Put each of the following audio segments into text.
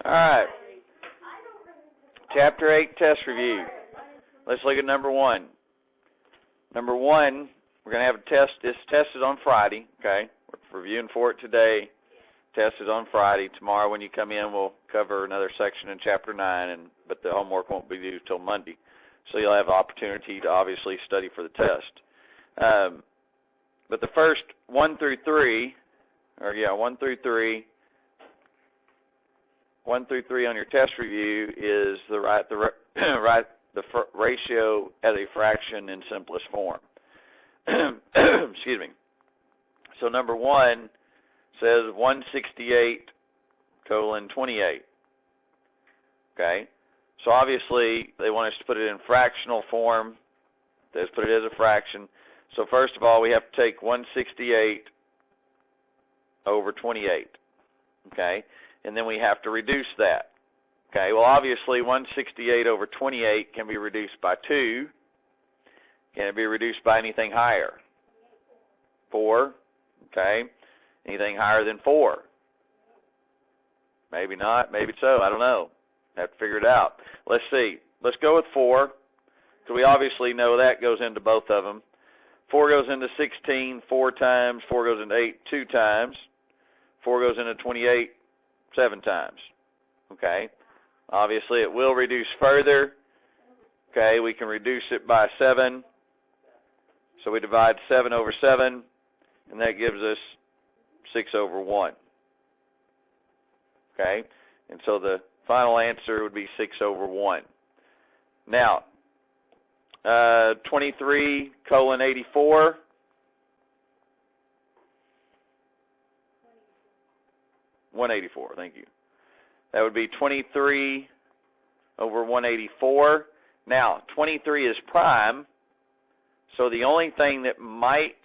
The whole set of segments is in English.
All right. Chapter 8 test review. Let's look at number 1. Number 1, we're going to have a test. This test is on Friday, okay? We're reviewing for it today. Test is on Friday. Tomorrow when you come in, we'll cover another section in Chapter 9, but the homework won't be due till Monday. So you'll have an opportunity to obviously study for the test. But the first 1 through 3 on your test review is the ratio as a fraction in simplest form. Excuse me. So number 1 says 168:28. Okay. So obviously they want us to put it in fractional form. Let's put it as a fraction. So first of all, we have to take 168/28. Okay. And then we have to reduce that. Okay, well, obviously, 168/28 can be reduced by 2. Can it be reduced by anything higher? 4. Okay. Anything higher than 4? Maybe not. Maybe so. I don't know. Have to figure it out. Let's see. Let's go with 4. So we obviously know that goes into both of them. 4 goes into 16 4 times. 4 goes into 8 2 times. 4 goes into 28 7 times. Okay. Obviously, it will reduce further. Okay, we can reduce it by 7. So we divide 7 over 7, and that gives us 6/1. Okay, and so the final answer would be 6/1. Now, 23:84. 184, thank you. That would be 23/184. Now, 23 is prime, so the only thing that might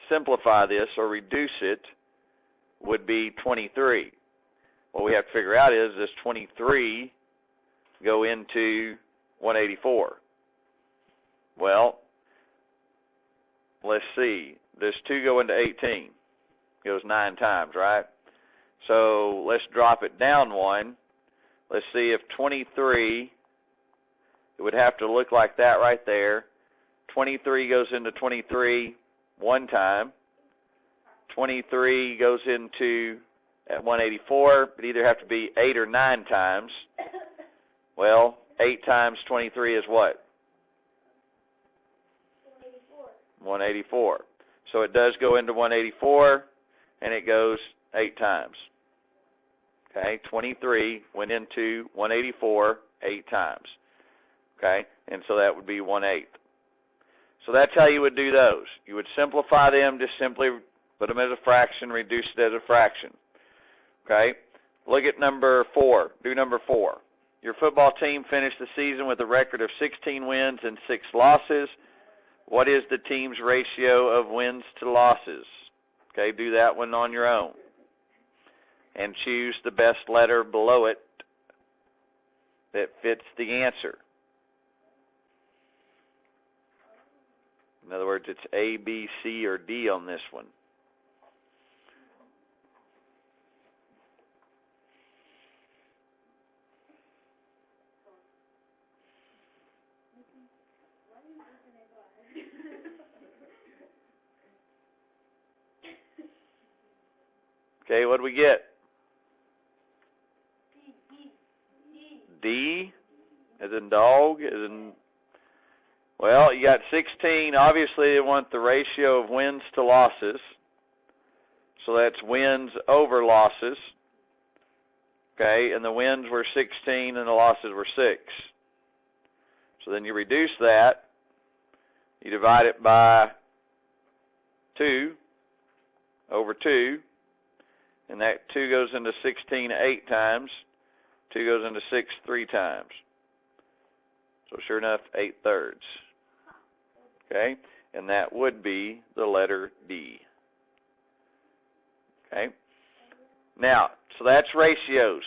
simplify this or reduce it would be 23. What we have to figure out is, does 23 go into 184? Well, let's see. Does 2 go into 18? It goes 9 times, right? So let's drop it down 1. Let's see if 23, it would have to look like that right there. 23 goes into 23 1 time. 23 goes into at 184. It either have to be 8 or 9 times. Well, 8 times 23 is what? 184. So it does go into 184, and it goes 8 times. Okay, 23 went into 184 8 times. Okay, and so that would be 1/8. So that's how you would do those. You would simplify them, just simply put them as a fraction, reduce it as a fraction. Okay, look at number 4. Do number 4. Your football team finished the season with a record of 16 wins and 6 losses. What is the team's ratio of wins to losses? Okay, do that one on your own. And choose the best letter below it that fits the answer. In other words, it's A, B, C, or D on this one. Okay, what do we get? D, as in dog, as in, well, you got 16. Obviously, they want the ratio of wins to losses. So that's wins over losses. Okay, and the wins were 16 and the losses were 6. So then you reduce that. You divide it by 2 over 2. And that 2 goes into 16 8 times. 2 goes into 6 3 times. So sure enough, 8/3. Okay? And that would be the letter D. Okay? Now, so that's ratios.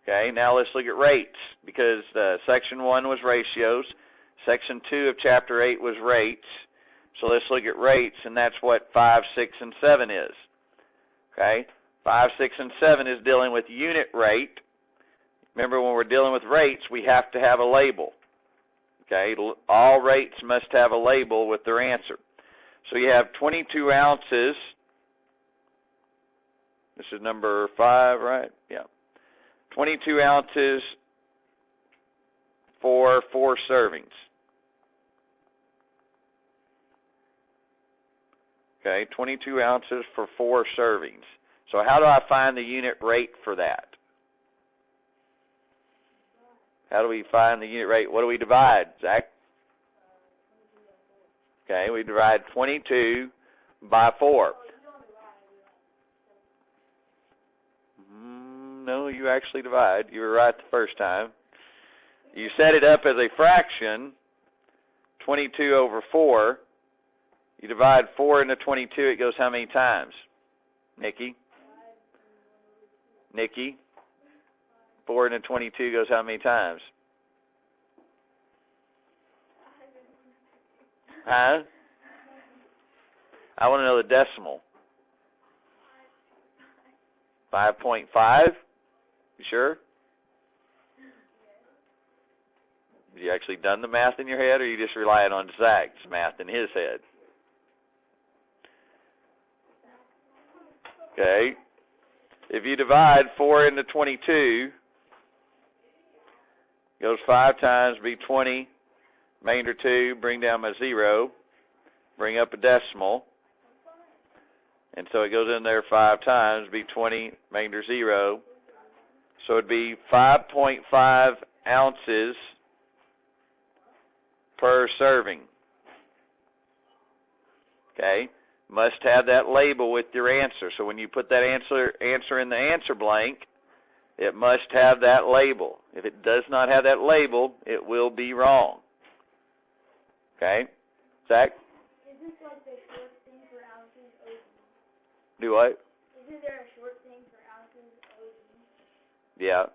Okay? Now let's look at rates, because Section 1 was ratios. Section 2 of Chapter 8 was rates. So let's look at rates, and that's what 5, 6, and 7 is. Okay? 5, 6, and 7 is dealing with unit rate. Remember, when we're dealing with rates, we have to have a label. Okay, all rates must have a label with their answer. So you have 22 ounces. This is number 5, right? Yeah. 22 ounces for 4 servings. Okay, 22 ounces for 4 servings. So how do I find the unit rate for that? How do we find the unit rate? What do we divide, Zach? Okay, we divide 22 by 4. No, you actually divide. You were right the first time. You set it up as a fraction, 22 over 4. You divide 4 into 22, it goes how many times? Nikki? 4 into 22 goes how many times? Huh? I want to know the decimal. 5.5? You sure? Have you actually done the math in your head, or are you just relying on Zach's math in his head? Okay. If you divide 4 into 22, goes 5 times, be 20. Remainder 2, bring down my 0, bring up a decimal. And so it goes in there 5 times, be 20, remainder 0. So it'd be 5.5 ounces per serving. Okay? Must have that label with your answer. So when you put that answer in the answer blank, it must have that label. If it does not have that label, it will be wrong. Okay? Zach? Is this like the short thing for ounces OG? Do what? Isn't there a short thing for ounces OG? Yeah.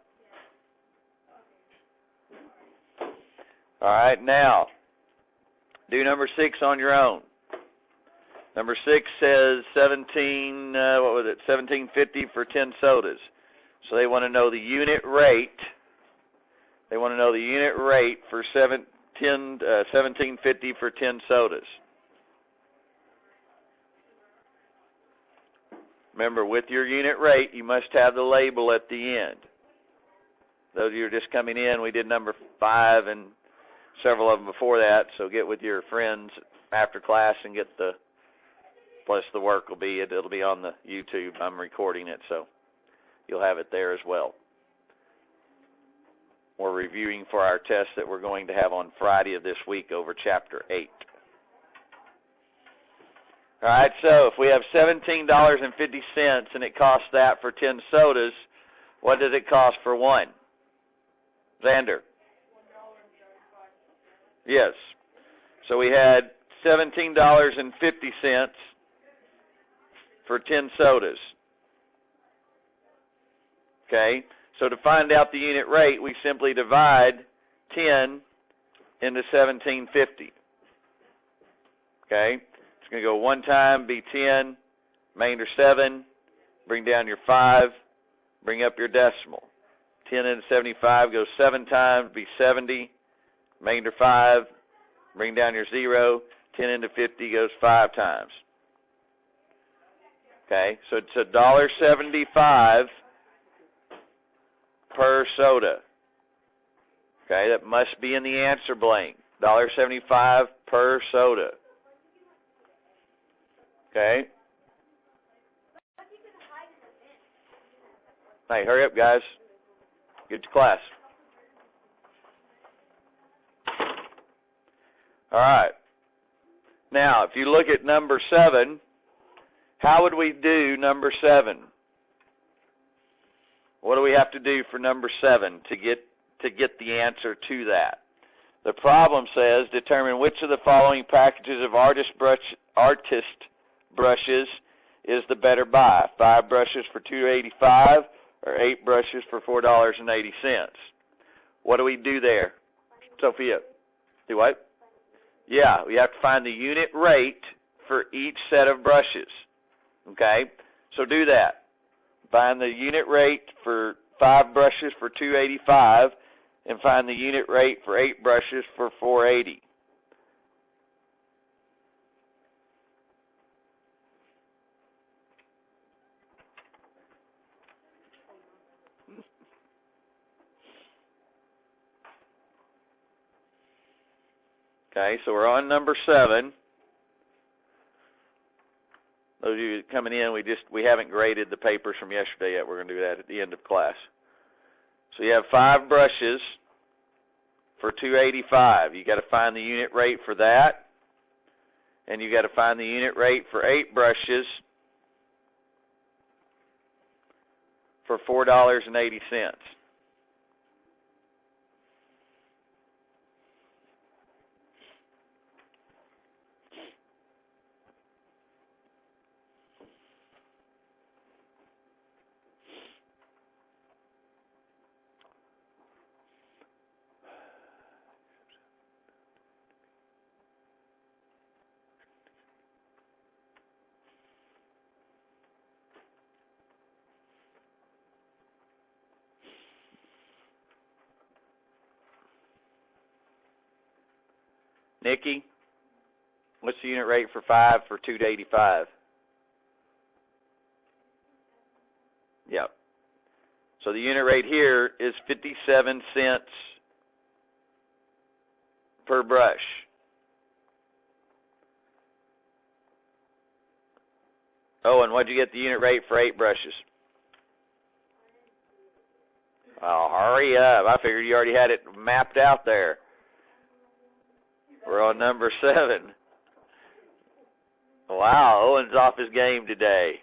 All right, now, do number 6 on your own. Number 6 says 17.50 for 10 sodas. So they want to know the unit rate. They want to know the unit rate for 17.50 for 10 sodas. Remember, with your unit rate, you must have the label at the end. Those of you who are just coming in, we did number 5 and several of them before that, so get with your friends after class and get the, plus the work will be, it'll be on the YouTube. I'm recording it, so you'll have it there as well. We're reviewing for our test that we're going to have on Friday of this week over Chapter 8. All right, so if we have $17.50 and it costs that for 10 sodas, what does it cost for one? Xander? Yes. So we had $17.50 for 10 sodas. Okay? So to find out the unit rate, we simply divide 10 into 1750. Okay? It's going to go one time, be 10, remainder 7, bring down your 5, bring up your decimal. 10 into 75 goes 7 times, be 70, remainder 5, bring down your 0, 10 into 50 goes 5 times. Okay, so it's $1.75 per soda. Okay, that must be in the answer blank. $1.75 per soda. Okay. Hey, hurry up, guys. Get to class. All right. Now, if you look at number 7, how would we do number 7? What do we have to do for number 7 to get the answer to that? The problem says determine which of the following packages of artist brushes is the better buy. 5 brushes for $2.85 or 8 brushes for $4.80. What do we do there, Sophia? Do what? Yeah, we have to find the unit rate for each set of brushes. Okay, so do that. Find the unit rate for 5 brushes for $2.85 and find the unit rate for 8 brushes for $4.80. Okay, so we're on number 7. Those of you coming in, we haven't graded the papers from yesterday yet. We're going to do that at the end of class. So you have 5 brushes for $2.85. You got to find the unit rate for that, and you got to find the unit rate for 8 brushes for $4.80. Nikki, what's the unit rate for 5 for $2.85? Yep. So the unit rate here is 57 cents per brush. Oh, and what'd you get the unit rate for 8 brushes? Oh, hurry up. I figured you already had it mapped out there. We're on number 7. Wow, Owen's off his game today.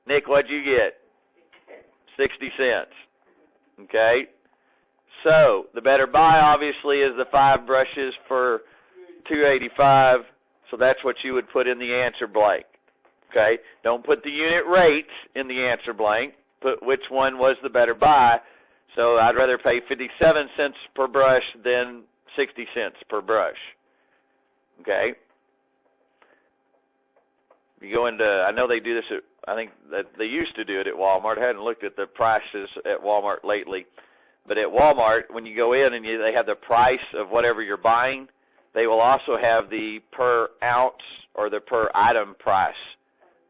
Nick, what'd you get? 60 cents. Okay. So the better buy, obviously, is the 5 brushes for $2.85. So that's what you would put in the answer blank. Okay. Don't put the unit rates in the answer blank. Put which one was the better buy. So I'd rather pay 57 cents per brush than 60 cents per brush. Okay. You go into, I know they do this at, I think that they used to do it at Walmart. I hadn't looked at the prices at Walmart lately. But at Walmart, when you go in and they have the price of whatever you're buying, they will also have the per ounce or the per item price.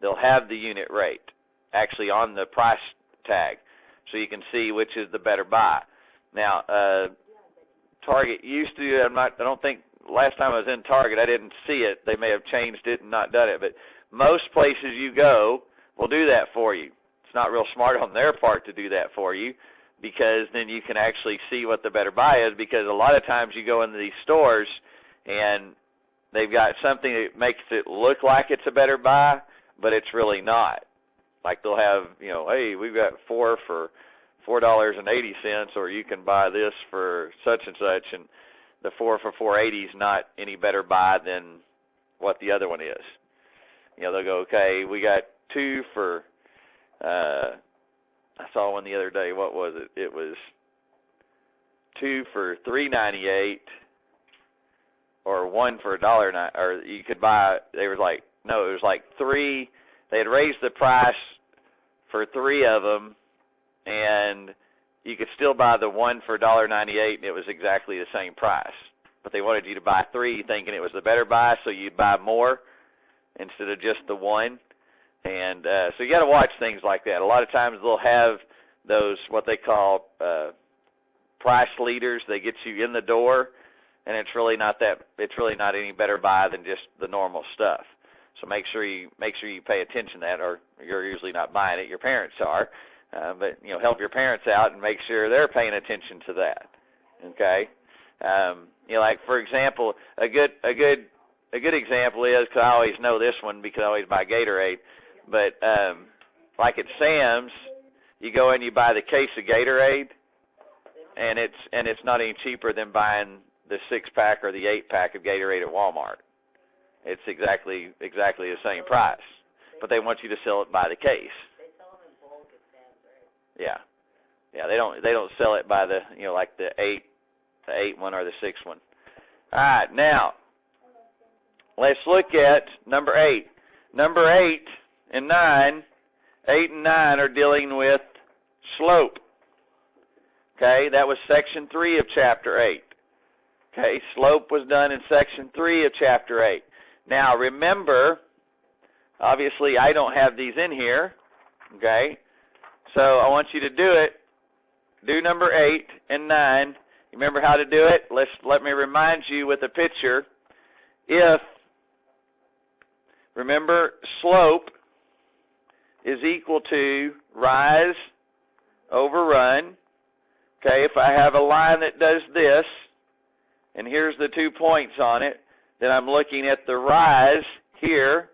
They'll have the unit rate actually on the price tag, so you can see which is the better buy. Now, Target used to, I don't think, last time I was in Target, I didn't see it. They may have changed it and not done it, but most places you go will do that for you. It's not real smart on their part to do that for you, because then you can actually see what the better buy is, because a lot of times you go into these stores and they've got something that makes it look like it's a better buy, but it's really not. Like they'll have, hey, we've got 4 for $4.80, or you can buy this for such and such, and the 4 for $4.80 is not any better buy than what the other one is. They'll go, okay, we got 2 for, I saw one the other day. What was it? It was 2 for $3.98, or 1 for $1.09. Or you could buy. They were like, no, it was like 3. They had raised the price for 3 of them, and you could still buy the 1 for $1.98, and it was exactly the same price. But they wanted you to buy 3, thinking it was the better buy, so you'd buy more instead of just the 1. And so you got to watch things like that. A lot of times they'll have those what they call price leaders. They get you in the door, and it's really not any better buy than just the normal stuff. So make sure you pay attention to that, or you're usually not buying it. Your parents are, but help your parents out and make sure they're paying attention to that. Okay, like for example, a good example is, because I always know this one because I always buy Gatorade. But like at Sam's, you go in, you buy the case of Gatorade, and it's not any cheaper than buying the 6-pack or the 8-pack of Gatorade at Walmart. It's exactly the same price, but they want you to sell it by the case. They sell them in bulk at Sam's, right? Yeah. They don't sell it by the like the 8 one or the 6 one. All right, now let's look at number 8. Number 8 and 9 are dealing with slope. Okay, that was section 3 of chapter 8. Okay, slope was done in section 3 of chapter 8. Now, remember, obviously I don't have these in here. Okay, so I want you to do it. Do number 8 and 9. You remember how to do it? Let me remind you with a picture. If, remember, slope is equal to rise over run. Okay, if I have a line that does this, and here's the 2 points on it, then I'm looking at the rise here,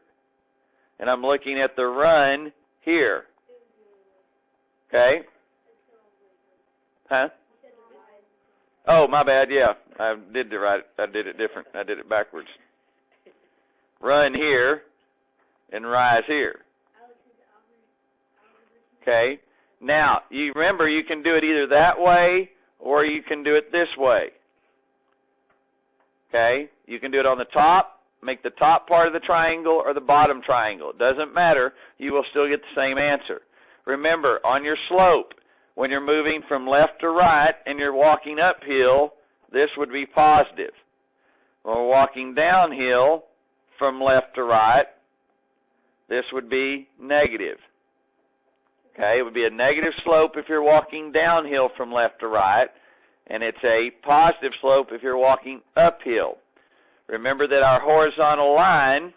and I'm looking at the run here. Okay? Huh? Oh, my bad, yeah. I did it different. I did it backwards. Run here and rise here. Okay? Now, you remember you can do it either that way or you can do it this way. Okay? You can do it on the top, make the top part of the triangle or the bottom triangle. It doesn't matter. You will still get the same answer. Remember, on your slope, when you're moving from left to right and you're walking uphill, this would be positive. When we're walking downhill from left to right, this would be negative. Okay, it would be a negative slope if you're walking downhill from left to right, and it's a positive slope if you're walking uphill. Remember that our horizontal line,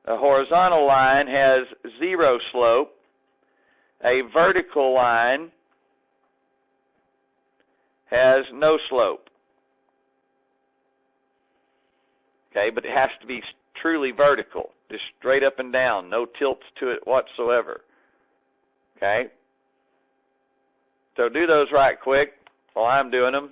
a horizontal line has 0 slope. A vertical line has no slope. Okay, but it has to be truly vertical, just straight up and down, no tilts to it whatsoever. Okay? So do those right quick while I'm doing them.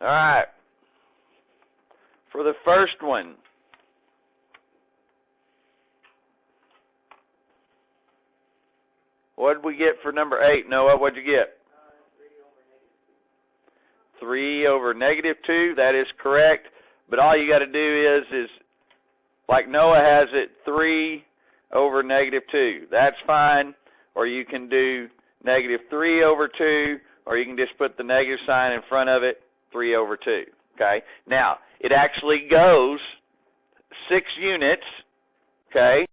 All right. For the first one, what did we get for number 8, Noah? What did you get? 3 over negative 2. That is correct. But all you got to do is like Noah has it, 3 over negative 2. That's fine. Or you can do negative 3 over 2, or you can just put the negative sign in front of it, 3 over 2. Okay? Now, it actually goes 6 units. Okay?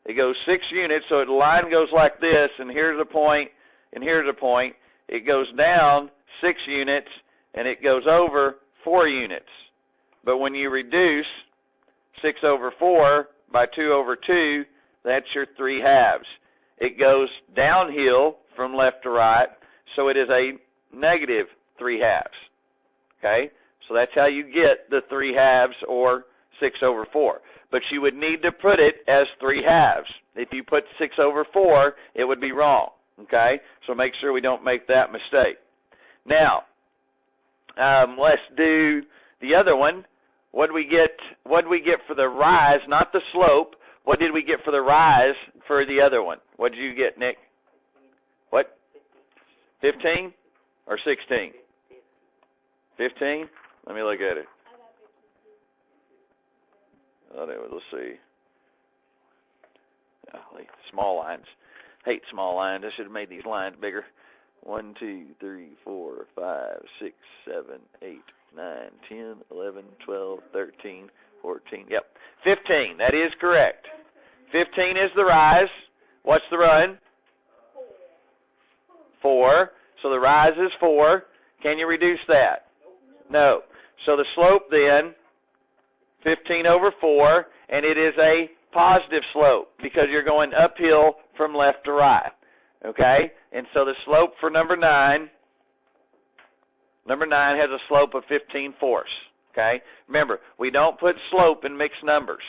It goes 6 units, so the line goes like this, and here's a point, and here's a point. It goes down 6 units, and it goes over 4 units. But when you reduce 6 over 4 by 2 over 2, that's your 3 halves. It goes downhill from left to right, so it is a negative 3 halves. Okay? So that's how you get the 3 halves or 6 over 4. But you would need to put it as 3 halves. If you put 6 over 4, it would be wrong. Okay? So make sure we don't make that mistake. Now, let's do the other one. What did we get for the rise, not the slope? What did we get for the rise for the other one? What did you get, Nick? What? 15 or 16? 15? Let me look at it. Let's see. Small lines. Hate small lines. I should have made these lines bigger. 1, 2, 3, 4, 5, 6, 7, 8, 9, 10, 11, 12, 13, 14. Yep. 15. That is correct. 15 is the rise. What's the run? 4. So the rise is 4. Can you reduce that? No. So the slope then, 15 over 4, and it is a positive slope because you're going uphill from left to right. Okay? And so the slope for number 9 has a slope of 15/4. Okay? Remember, we don't put slope in mixed numbers.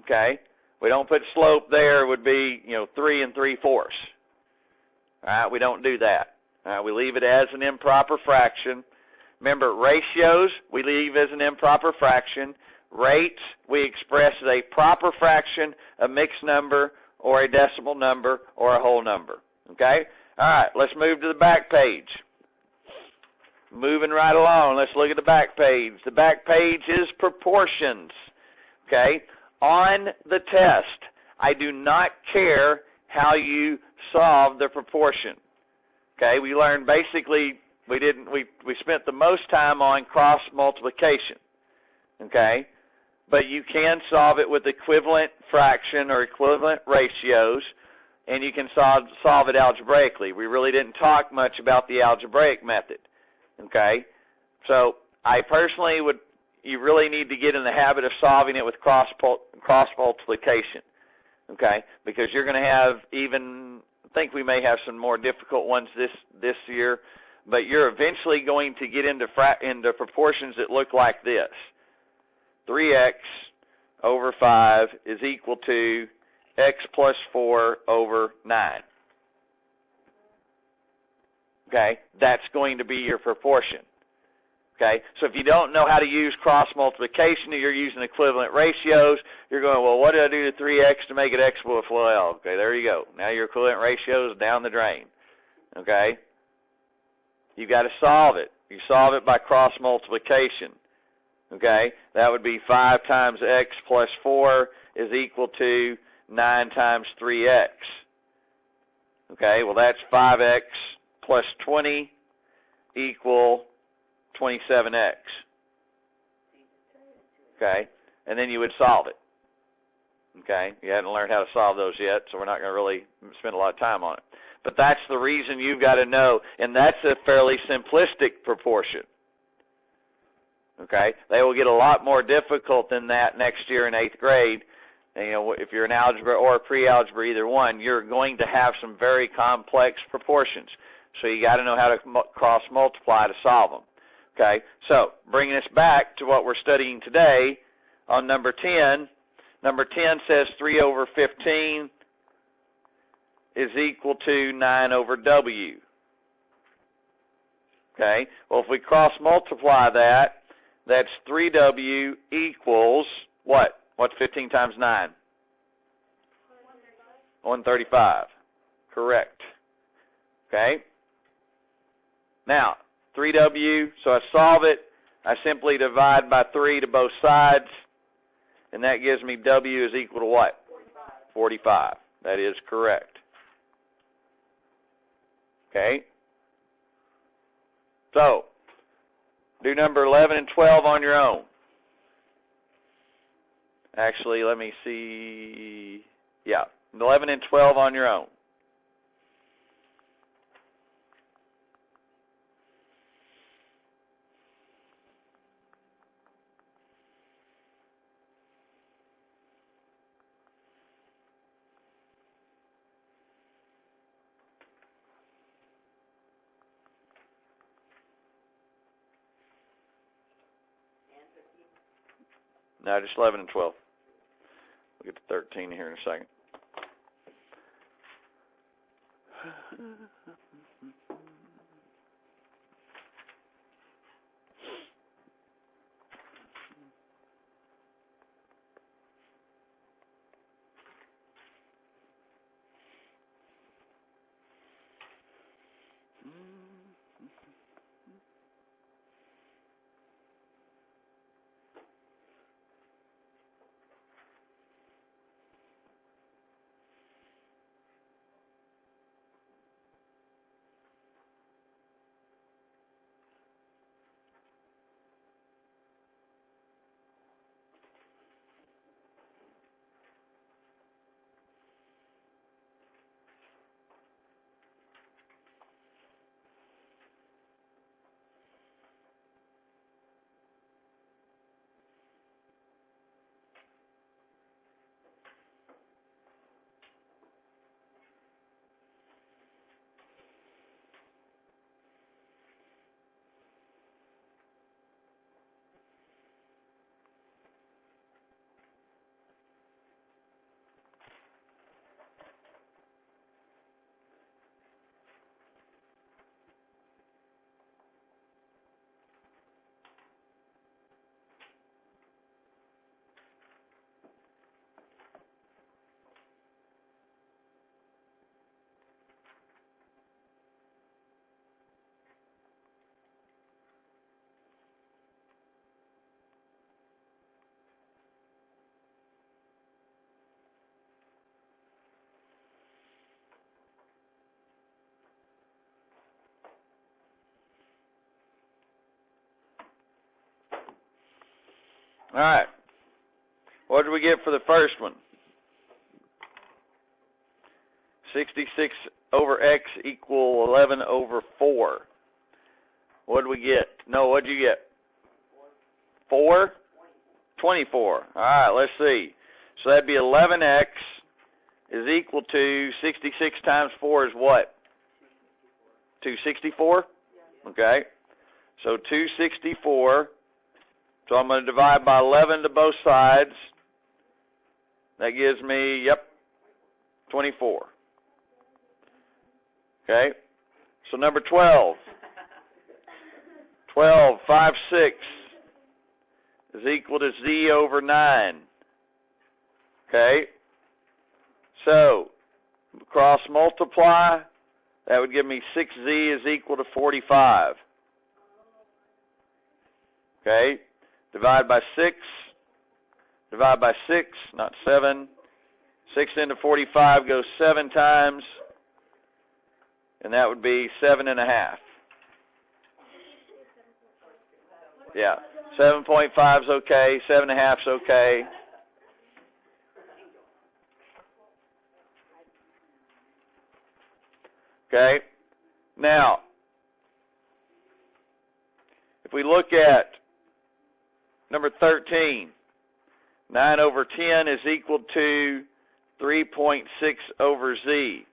Okay? We don't put slope there. It would be, 3 3/4. All right? We don't do that. All right? We leave it as an improper fraction. Remember, ratios, we leave as an improper fraction. Rates, we express as a proper fraction, a mixed number, or a decimal number, or a whole number. Okay? All right, let's move to the back page. Moving right along, let's look at the back page. The back page is proportions. Okay? On the test, I do not care how you solve the proportion. Okay? We learned basically, we spent the most time on cross multiplication. Okay? But you can solve it with equivalent fraction or equivalent ratios, and you can solve it algebraically. We really didn't talk much about the algebraic method. Okay? So I personally you really need to get in the habit of solving it with cross multiplication. Okay? Because you're going to have I think we may have some more difficult ones this year, but you're eventually going to get into proportions that look like this. 3x over 5 is equal to x plus 4 over 9. Okay? That's going to be your proportion. Okay? So if you don't know how to use cross multiplication, or you're using equivalent ratios, you're going, well, what did I do to 3x to make it x plus 12? Okay, there you go. Now your equivalent ratio is down the drain. Okay? You've got to solve it. You solve it by cross multiplication. Okay, that would be 5 times x plus 4 is equal to 9 times 3x. Okay, well that's 5x plus 20 equal 27x. Okay, and then you would solve it. Okay, you hadn't learned how to solve those yet, so we're not going to really spend a lot of time on it. But that's the reason you've got to know, and that's a fairly simplistic proportion. Okay, they will get a lot more difficult than that next year in 8th grade. And, if you're in algebra or pre-algebra, either one, you're going to have some very complex proportions. So you got to know how to cross multiply to solve them. Okay, so bringing us back to what we're studying today on number 10. Number 10 says 3 over 15 is equal to 9 over w. Okay, well, if we cross multiply that, that's 3w equals what? What's 15 times 9? 135. Correct. Okay. Now, 3w, so I solve it. I simply divide by 3 to both sides, and that gives me w is equal to what? 45. That is correct. Okay. So, do number 11 and 12 on your own. Actually, let me see. Yeah, 11 and 12 on your own. No, just 11 and 12. We'll get to 13 here in a second. All right. What did we get for the first one? 66 over x equal 11 over 4. What did we get? No, what did you get? 4? 24. All right, let's see. So that'd be 11x is equal to 66 times 4 is what? 264? Okay. So 264. So I'm going to divide by 11 to both sides. That gives me, 24. Okay. So number 12. 12, 5, 6 is equal to z over 9. Okay. So cross multiply. That would give me 6z is equal to 45. Okay. Divide by 6. Divide by 6, not 7. 6 into 45 goes 7 times. And that would be 7.5. Yeah. 7.5 is okay. 7.5 is okay. Okay. Now, if we look at number 13, 9 over 10 is equal to 3.6 over z.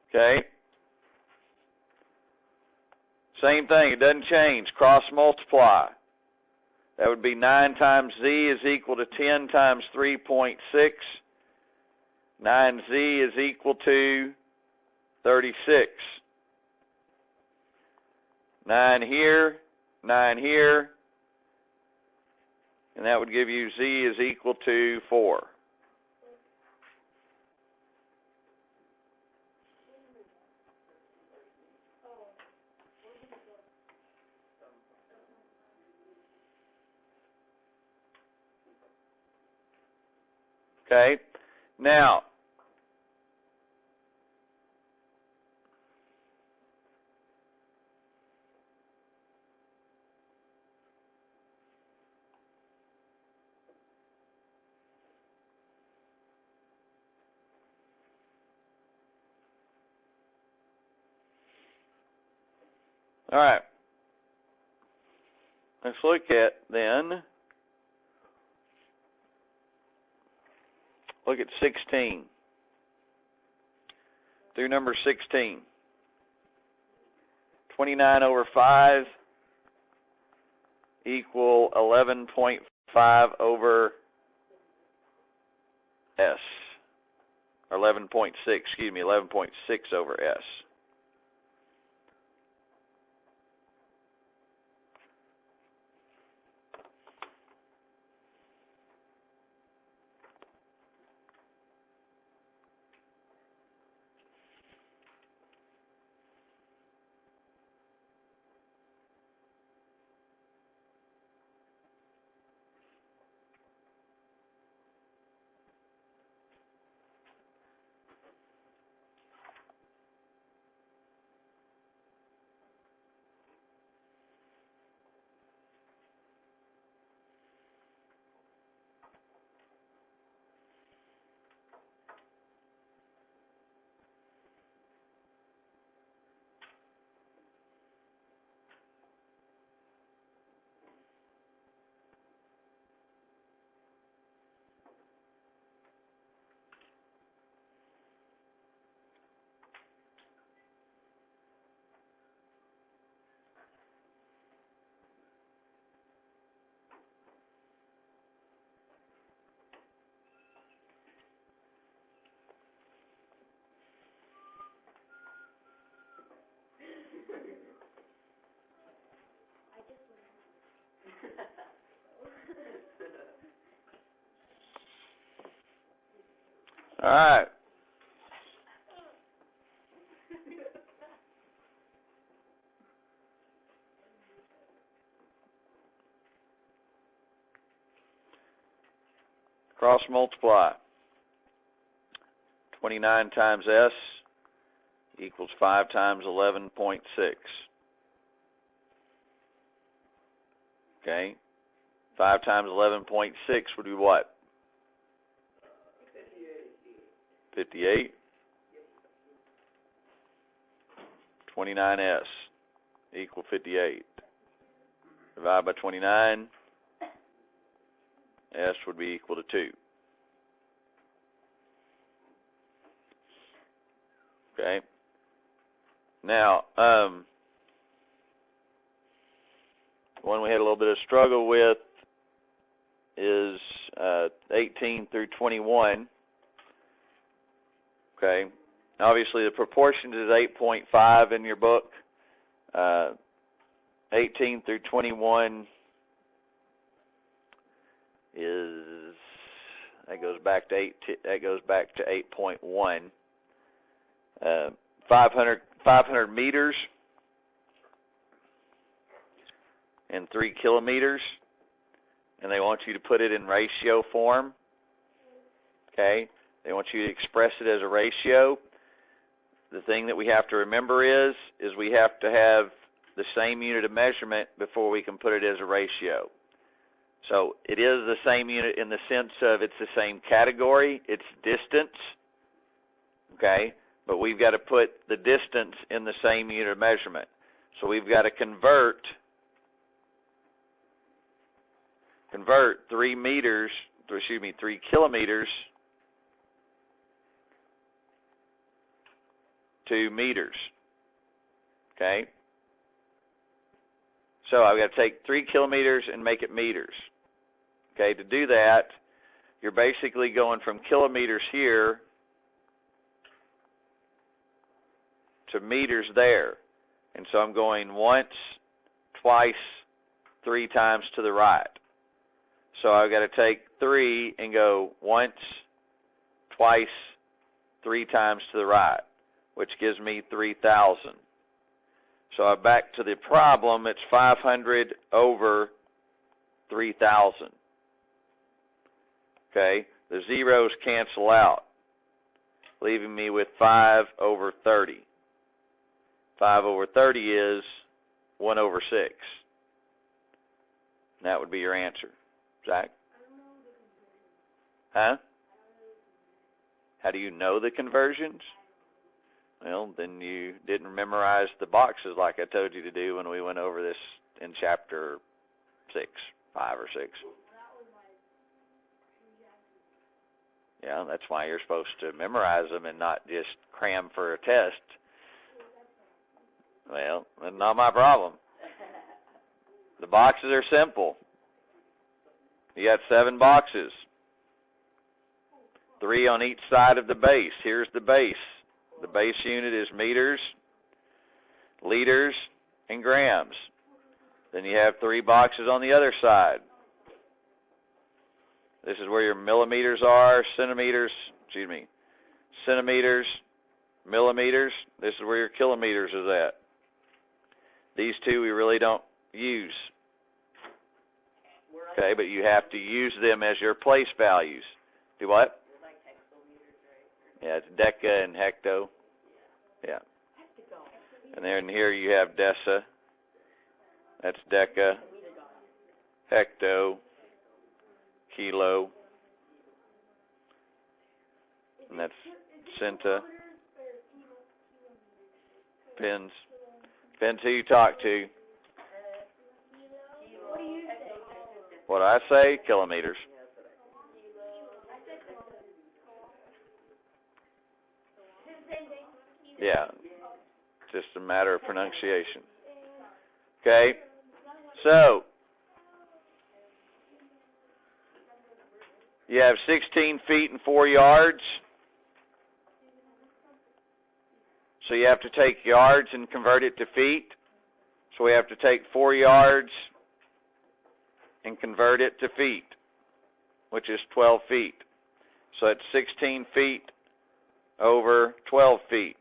Okay. Same thing. It doesn't change. Cross multiply. That would be 9 times z is equal to 10 times 3.6. 9z is equal to 36. 9 here, 9 here, and that would give you z is equal to 4. Okay, now, all right, let's look at then, look at 16. Through number 16. 29 over 5 equal 11.5 over s. Or 11.6, excuse me, 11.6 over s. All right. Cross multiply. 29 times s equals 5 times 11.6. Okay. 5 times 11.6 would be what? 58. 29s equal 58. Divide by 29. S would be equal to 2. Okay. Now, one we had a little bit of struggle with is 18 through 21. Okay. Obviously, the proportions is 8.5 in your book. 18 through 21 is that goes back to 8.1. 500 meters and 3 kilometers, and they want you to put it in ratio form. Okay, they want you to express it as a ratio. The thing that we have to remember is we have to have the same unit of measurement before we can put it as a ratio. So it is the same unit in the sense of it's the same category, it's distance, okay, but we've got to put the distance in the same unit of measurement. So we've got to convert 3 kilometers to meters, okay? So I've got to take 3 kilometers and make it meters. Okay, to do that, you're basically going from kilometers here to meters there. And so I'm going once, twice, 3 times to the right. So I've got to take 3 and go once, twice, 3 times to the right, which gives me 3,000. So I'm back to the problem. It's 500 over 3,000. Okay, the zeros cancel out, leaving me with 5 over 30. 5 over 30 is 1 over 6. And that would be your answer. Zach? Huh? How do you know the conversions? Well, then you didn't memorize the boxes like I told you to do when we went over this in chapter 5 or 6. Yeah, that's why you're supposed to memorize them and not just cram for a test. Well, that's not my problem. The boxes are simple. You got 7 boxes. 3 on each side of the base. Here's the base. The base unit is meters, liters, and grams. Then you have 3 boxes on the other side. This is where your millimeters are, centimeters, millimeters. This is where your kilometers is at. These 2 we really don't use. Okay, but you have to use them as your place values. Do what? Yeah, it's deca and hecto. Yeah. And then here you have deci. That's deca, hecto, kilo, and that's centa. Depends who you talk to. What I say, kilometers. Yeah, just a matter of pronunciation. Okay, so you have 16 feet and 4 yards. So you have to take yards and convert it to feet. So we have to take 4 yards and convert it to feet, which is 12 feet. So it's 16 feet over 12 feet.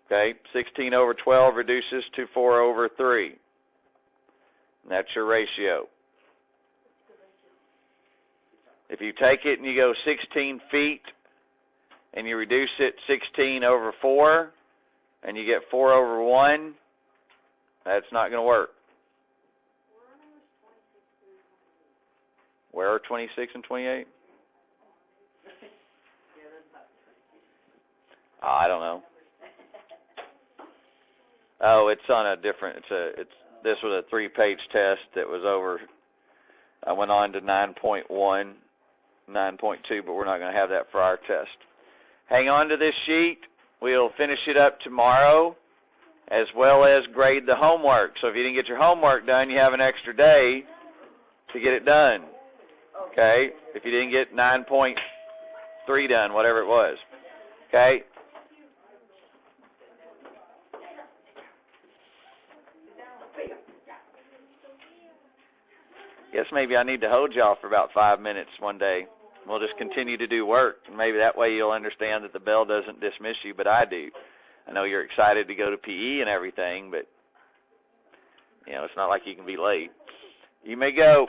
Okay, 16 over 12 reduces to 4 over 3. And that's your ratio. If you take it and you go 16 feet and you reduce it 16 over 4 and you get 4 over 1, That's not going to work. Where are 26 and 28? I don't know. Oh, it's on a different. This was a 3-page test that was over. I went on to 9.1, 9.2, but we're not going to have that for our test. Hang on to this sheet. We'll finish it up tomorrow, as well as grade the homework. So if you didn't get your homework done, you have an extra day to get it done. Okay? If you didn't get 9.3 done, whatever it was. Okay? Guess maybe I need to hold y'all for about 5 minutes one day. We'll just continue to do work. Maybe that way you'll understand that the bell doesn't dismiss you, but I do. I know you're excited to go to PE and everything, but, it's not like you can be late. You may go.